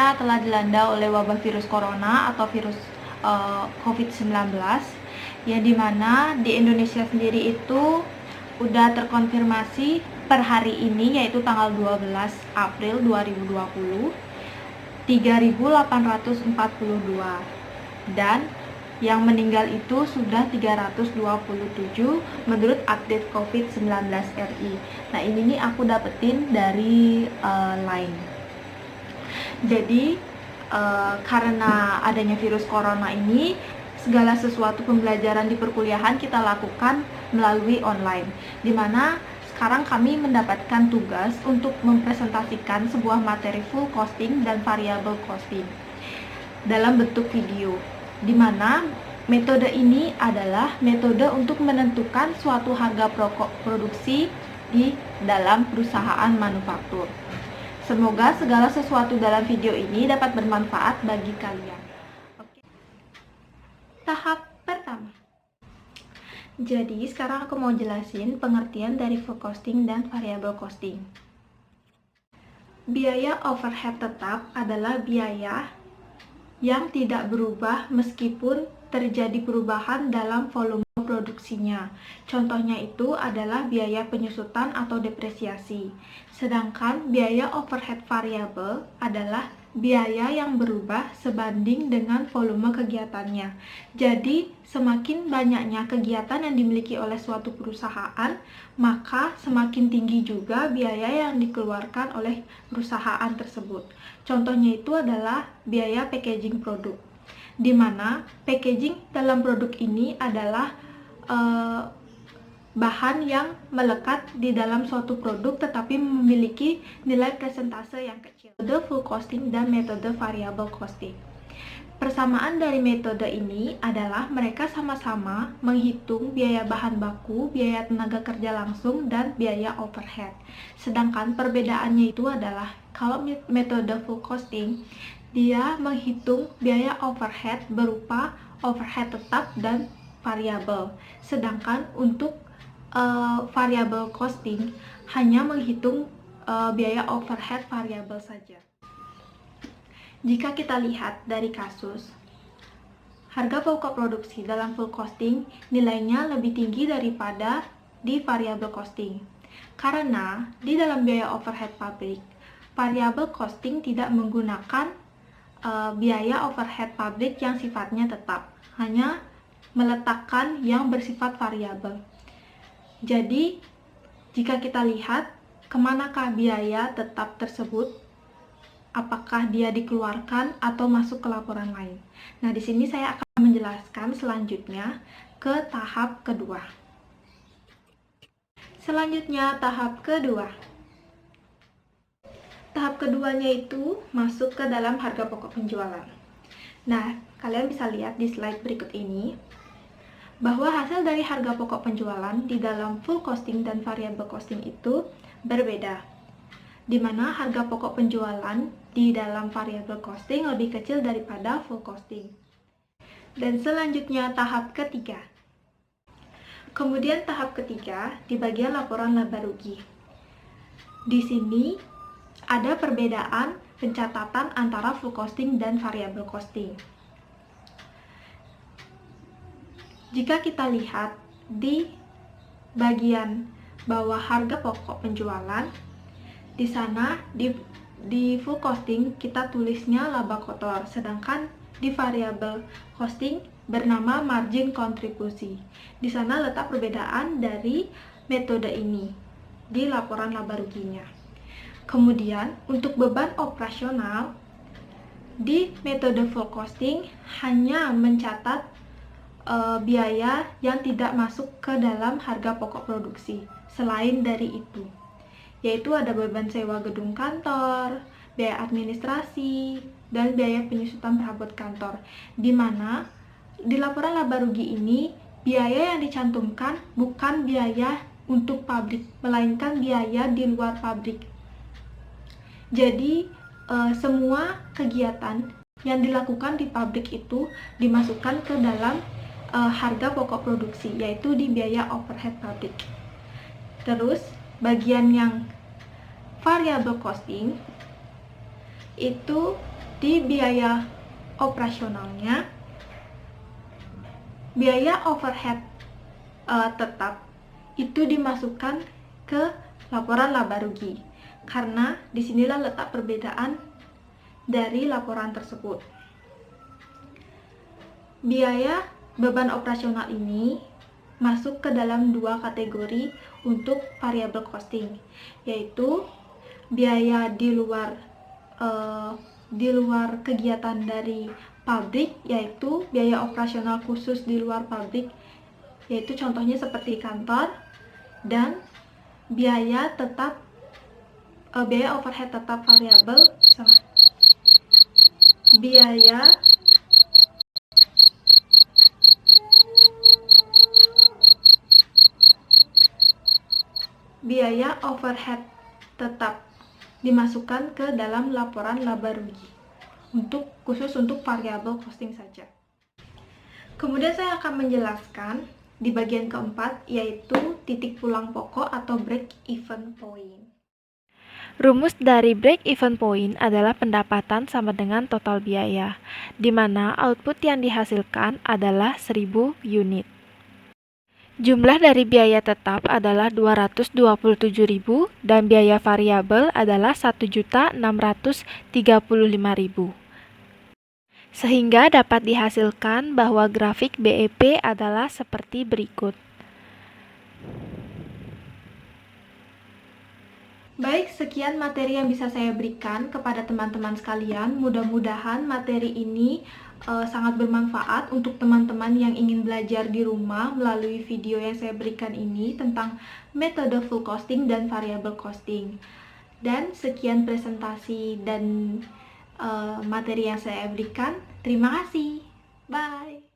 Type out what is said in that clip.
dunia telah dilanda oleh wabah virus corona atau virus COVID-19, ya, dimana di Indonesia sendiri itu udah terkonfirmasi per hari ini, yaitu tanggal 12 April 2020, 3.842, dan yang meninggal itu sudah 327 menurut update COVID-19 RI. Nah, ini nih aku dapetin dari Line. Jadi karena adanya virus corona ini, segala sesuatu pembelajaran di perkuliahan kita lakukan melalui online, dimana sekarang kami mendapatkan tugas untuk mempresentasikan sebuah materi full costing dan variable costing dalam bentuk video, dimana metode ini adalah metode untuk menentukan suatu harga pokok produksi di dalam perusahaan manufaktur. Semoga segala sesuatu dalam video ini dapat bermanfaat bagi kalian. Oke. Tahap pertama. Jadi sekarang aku mau jelasin pengertian dari full costing dan variable costing. Biaya overhead tetap adalah biaya yang tidak berubah meskipun terjadi perubahan dalam volume produksinya. Contohnya itu adalah biaya penyusutan atau depresiasi. Sedangkan biaya overhead variabel adalah biaya yang berubah sebanding dengan volume kegiatannya. Jadi, semakin banyaknya kegiatan yang dimiliki oleh suatu perusahaan, maka semakin tinggi juga biaya yang dikeluarkan oleh perusahaan tersebut. Contohnya itu adalah biaya packaging produk, di mana packaging dalam produk ini adalah bahan yang melekat di dalam suatu produk tetapi memiliki nilai persentase yang kecil. Metode full costing dan metode variable costing. Persamaan dari metode ini adalah mereka sama-sama menghitung biaya bahan baku, biaya tenaga kerja langsung, dan biaya overhead. Sedangkan perbedaannya itu adalah kalau metode full costing, dia menghitung biaya overhead berupa overhead tetap dan variabel. Sedangkan untuk variable costing hanya menghitung biaya overhead variabel saja. Jika kita lihat dari kasus, harga pokok produksi dalam full costing nilainya lebih tinggi daripada di variable costing. Karena di dalam biaya overhead pabrik, variable costing tidak menggunakan biaya overhead pabrik yang sifatnya tetap, hanya meletakkan yang bersifat variabel. Jadi, jika kita lihat kemanakah biaya tetap tersebut, apakah dia dikeluarkan atau masuk ke laporan lain. Nah, di sini saya akan menjelaskan selanjutnya ke tahap kedua. Selanjutnya, tahap kedua. Tahap keduanya itu masuk ke dalam harga pokok penjualan. Nah, kalian bisa lihat di slide berikut ini bahwa hasil dari harga pokok penjualan di dalam full costing dan variable costing itu berbeda, di mana harga pokok penjualan di dalam variable costing lebih kecil daripada full costing. Dan selanjutnya tahap ketiga. Kemudian tahap ketiga di bagian laporan laba rugi. Di sini ada perbedaan pencatatan antara full costing dan variable costing. Jika kita lihat di bagian bawah harga pokok penjualan, di sana di full costing kita tulisnya laba kotor, sedangkan di variable costing bernama margin kontribusi. Di sana letak perbedaan dari metode ini di laporan laba ruginya. Kemudian untuk beban operasional di metode full costing hanya mencatat biaya yang tidak masuk ke dalam harga pokok produksi. Selain dari itu, yaitu ada beban sewa gedung kantor, biaya administrasi, dan biaya penyusutan perabot kantor, di mana di laporan laba rugi ini biaya yang dicantumkan bukan biaya untuk pabrik, melainkan biaya di luar pabrik. Jadi semua kegiatan yang dilakukan di pabrik itu dimasukkan ke dalam harga pokok produksi, yaitu di biaya overhead pabrik. Terus bagian yang variable costing itu Di biaya operasionalnya, biaya overhead tetap itu dimasukkan ke laporan laba rugi, karena disinilah letak perbedaan dari laporan tersebut. Biaya beban operasional ini masuk ke dalam dua kategori untuk variable costing, yaitu biaya di luar kegiatan dari pabrik, yaitu biaya operasional khusus di luar pabrik, yaitu contohnya seperti kantor, dan biaya overhead tetap variabel, biaya overhead tetap dimasukkan ke dalam laporan laba rugi khusus untuk variable costing saja. Kemudian saya akan menjelaskan di bagian keempat, yaitu titik pulang pokok atau break even point. Rumus dari break even point adalah pendapatan sama dengan total biaya, di mana output yang dihasilkan adalah 1000 unit. Jumlah dari biaya tetap adalah 227.000 dan biaya variabel adalah 1.635.000. Sehingga dapat dihasilkan bahwa grafik BEP adalah seperti berikut. Baik, sekian materi yang bisa saya berikan kepada teman-teman sekalian. Mudah-mudahan materi ini sangat bermanfaat untuk teman-teman yang ingin belajar di rumah melalui video yang saya berikan ini tentang metode full costing dan variable costing. Dan sekian presentasi dan materi yang saya berikan. Terima kasih. Bye.